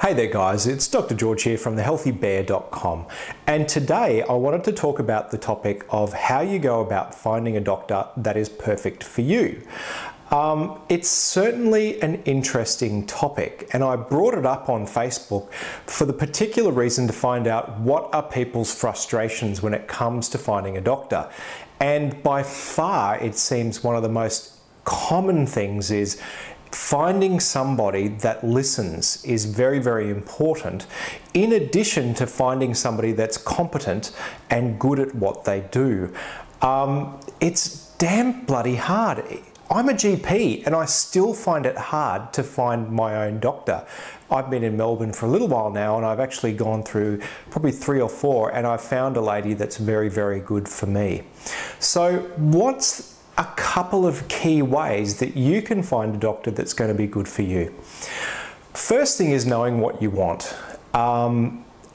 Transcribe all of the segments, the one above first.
Hey there guys, it's Dr. George here from thehealthybear.com, and today I wanted to talk about the topic of how you go about finding a doctor that is perfect for you. It's certainly an interesting topic, and I brought it up on Facebook for the particular reason to find out what are people's frustrations when it comes to finding a doctor. And by far it seems one of the most common things is finding somebody that listens is very, very important, in addition to finding somebody that's competent and good at what they do. It's damn bloody hard. I'm a GP and I still find it hard to find my own doctor. I've been in Melbourne for a little while now, and I've actually gone through probably 3 or 4, and I've found a lady that's very, very good for me. So what's a couple of key ways that you can find a doctor that's going to be good for you? First thing is knowing what you want.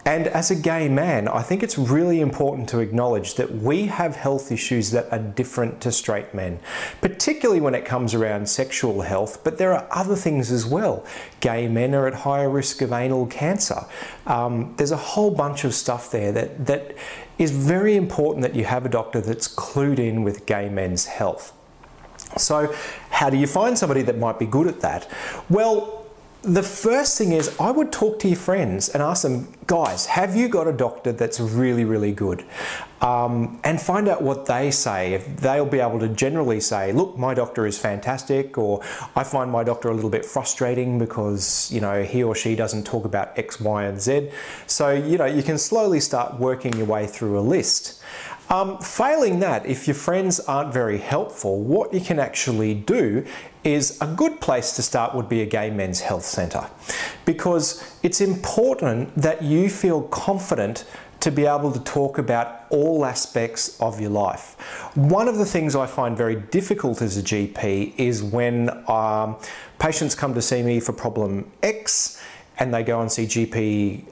And as a gay man, I think it's really important to acknowledge that we have health issues that are different to straight men, particularly when it comes around sexual health, but there are other things as well. Gay men are at higher risk of anal cancer. There's a whole bunch of stuff there that is very important that you have a doctor that's clued in with gay men's health. So how do you find somebody that might be good at that? Well, the first thing is I would talk to your friends and ask them, guys, have you got a doctor that's really, really good? And find out what they say. If they'll be able to generally say, look, my doctor is fantastic, or I find my doctor a little bit frustrating because, you know, he or she doesn't talk about X, Y, and Z. So, you know, you can slowly start working your way through a list. Failing that, if your friends aren't very helpful, what you can actually do is a good place to start would be a gay men's health centre, because it's important that you feel confident to be able to talk about all aspects of your life. One of the things I find very difficult as a GP is when patients come to see me for problem X and they go and see GP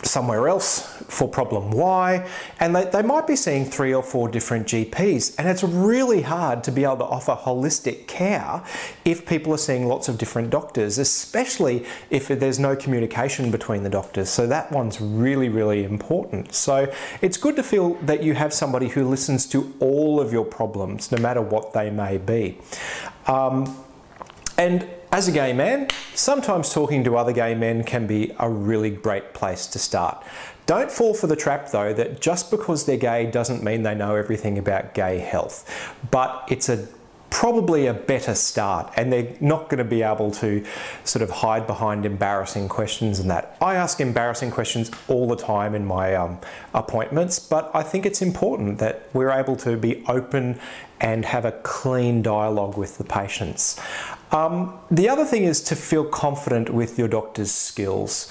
somewhere else for problem Y, and they might be seeing 3 or 4 different GPs, and it's really hard to be able to offer holistic care if people are seeing lots of different doctors, especially if there's no communication between the doctors. So that one's really, really important. So it's good to feel that you have somebody who listens to all of your problems, no matter what they may be. And as a gay man, sometimes talking to other gay men can be a really great place to start. Don't fall for the trap though that just because they're gay doesn't mean they know everything about gay health, but it's probably a better start, and they're not going to be able to sort of hide behind embarrassing questions and that. I ask embarrassing questions all the time in my appointments, but I think it's important that we're able to be open and have a clean dialogue with the patients. The other thing is to feel confident with your doctor's skills.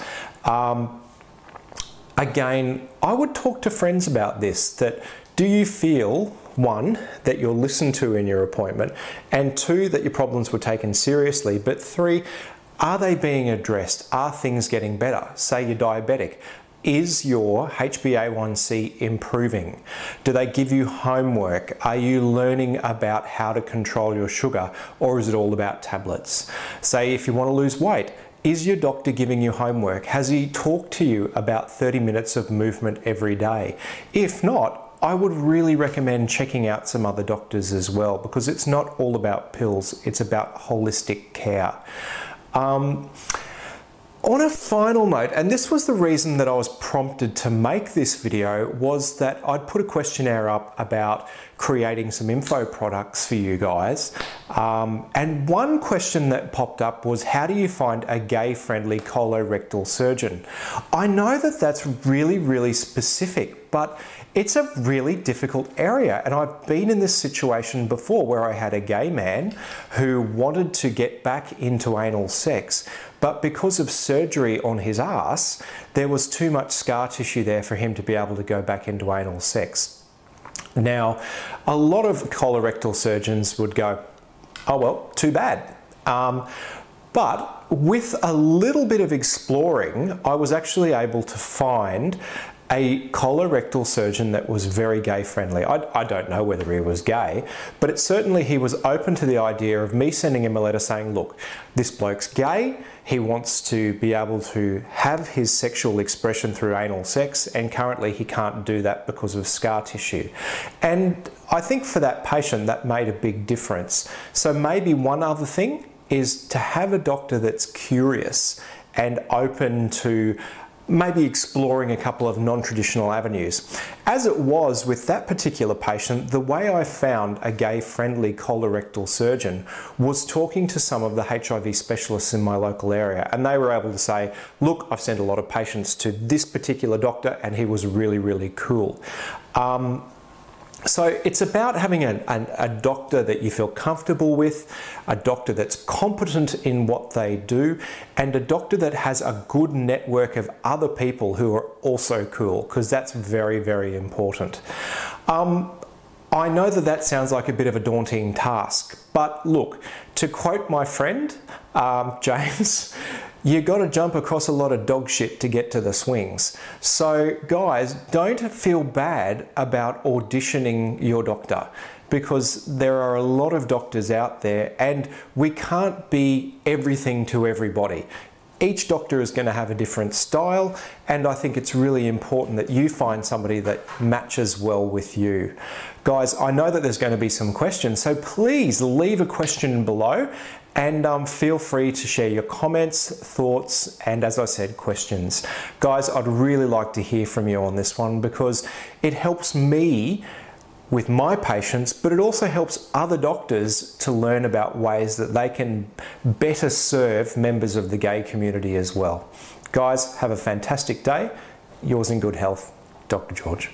Again, I would talk to friends about this, that do you feel, 1, that you're listened to in your appointment, and 2, that your problems were taken seriously, but 3, are they being addressed? Are things getting better? Say you're diabetic. Is your HbA1c improving? Do they give you homework? Are you learning about how to control your sugar, or is it all about tablets? Say if you want to lose weight, is your doctor giving you homework? Has he talked to you about 30 minutes of movement every day? If not, I would really recommend checking out some other doctors as well, because it's not all about pills, it's about holistic care. On a final note, and this was the reason that I was prompted to make this video, was that I'd put a questionnaire up about creating some info products for you guys. And one question that popped up was, how do you find a gay-friendly colorectal surgeon? I know that that's really, really specific, but it's a really difficult area, and I've been in this situation before where I had a gay man who wanted to get back into anal sex, but because of surgery on his ass, there was too much scar tissue there for him to be able to go back into anal sex. Now, a lot of colorectal surgeons would go, oh well, too bad. But with a little bit of exploring, I was actually able to find a colorectal surgeon that was very gay friendly. I don't know whether he was gay, but certainly he was open to the idea of me sending him a letter saying, look, this bloke's gay, He wants to be able to have his sexual expression through anal sex, and currently he can't do that because of scar tissue. And I think for that patient that made a big difference. So maybe one other thing is to have a doctor that's curious and open to maybe exploring a couple of non-traditional avenues. As it was with that particular patient, the way I found a gay-friendly colorectal surgeon was talking to some of the HIV specialists in my local area, and they were able to say, look, I've sent a lot of patients to this particular doctor and he was really, really cool. So it's about having a doctor that you feel comfortable with, a doctor that's competent in what they do, and a doctor that has a good network of other people who are also cool, because that's very, very important. I know that that sounds like a bit of a daunting task, but look, to quote my friend, James, you got to jump across a lot of dog shit to get to the swings. So guys, don't feel bad about auditioning your doctor, because there are a lot of doctors out there and we can't be everything to everybody. Each doctor is going to have a different style, and I think it's really important that you find somebody that matches well with you. Guys, I know that there's going to be some questions, so please leave a question below, and feel free to share your comments, thoughts, and as I said, questions. Guys, I'd really like to hear from you on this one, because it helps me with my patients, but it also helps other doctors to learn about ways that they can better serve members of the gay community as well. Guys, have a fantastic day. Yours in good health, Dr. George.